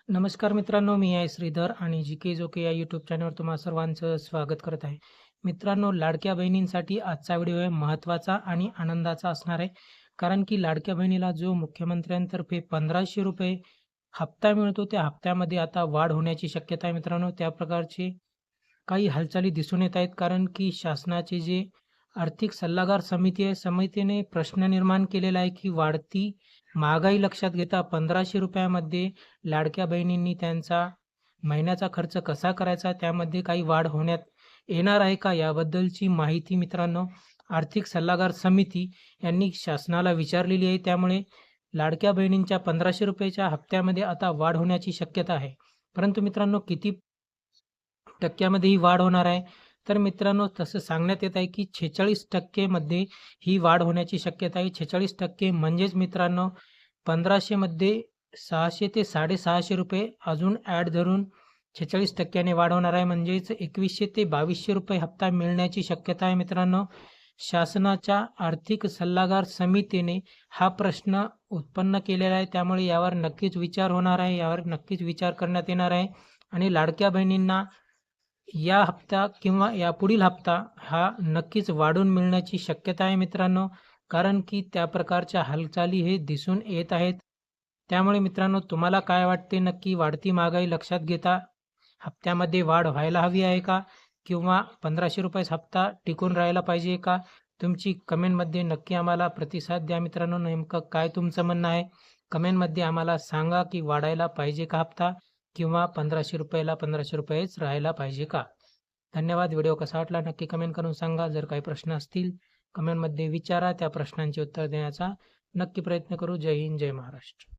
नमस्कार मित्रांनो, मी आहे श्रीधर आणि जी जोके या यूट्यूब चॅनलवर तुम्हा सर्वांचं स्वागत करत आहे. मित्रांनो, लाडक्या बहिणींसाठी आजचा व्हिडिओ आहे महत्त्वाचा आणि आनंदाचा असणार आहे. कारण की लाडक्या बहिणीला जो मुख्यमंत्र्यांतर्फे ₹1500 हप्ता मिळतो, त्या हप्त्यामध्ये आता वाढ होण्याची शक्यता आहे मित्रांनो. त्या प्रकारचे काही हालचाली दिसून येत आहेत. कारण की शासनाचे जे आर्थिक सल्लागार समिती आहे, समितीने प्रश्न निर्माण केलेला आहे, की वाढती महागाई लक्षात घेता ₹1500 मध्ये लाडक्या बहिणींनी त्यांचा महिन्याचा खर्च कसा करायचा, त्यामध्ये काही वाढ होण्यात येणार आहे का? याबद्दलची माहिती मित्रांनो, आर्थिक सल्लागार समिती यांनी शासनाला विचारलेली आहे. त्यामुळे लाडक्या बहिणींच्या ₹1500 हप्त्यामध्ये आता वाढ होण्याची शक्यता आहे. परंतु मित्रांनो, किती टक्क्यामध्ये ही वाढ होणार आहे? तर मित्रांनो, तसं सांगण्यात येत आहे, की 46% मध्ये ही वाढ होण्याची शक्यता आहे. 46% म्हणजेच मित्रांनो, 1500 मध्ये 600 ते ₹650 अजून धरून 46% ने वाढ होणार आहे. म्हणजेच 2100 ते ₹2200 हप्ता मिळण्याची शक्यता आहे मित्रांनो. शासनाच्या आर्थिक सल्लागार समितीने हा प्रश्न उत्पन्न केलेला आहे. त्यामुळे यावर नक्कीच विचार होणार आहे. यावर नक्कीच विचार करण्यात येणार आहे आणि लाडक्या बहिणींना या हप्ता किंवा यापुढील हप्ता हा नक्कीच वाढून मिळण्याची शक्यता आहे मित्रांनो. कारण की त्या प्रकारच्या हालचाली हे दिसून येत आहेत. त्यामुळे मित्रांनो, तुम्हाला काय वाटते, नक्की वाढती महागाई लक्षात घेता हप्त्यामध्ये वाढ व्हायला हवी आहे का? किंवा ₹1500 हप्ता टिकून राहायला पाहिजे का? तुमची कमेंटमध्ये नक्की आम्हाला प्रतिसाद द्या मित्रांनो. नेमकं काय तुमचं म्हणणं आहे? कमेंटमध्ये आम्हाला सांगा, की वाढायला पाहिजे का हप्ता? किंवा ₹1500ला ₹1500च राहायला पाहिजे का? धन्यवाद. व्हिडिओ कसा वाटला नक्की कमेंट करून सांगा. जर काही प्रश्न असतील कमेंटमध्ये विचारा. त्या प्रश्नांची उत्तर देण्याचा नक्की प्रयत्न करू. जय हिंद, जय महाराष्ट्र.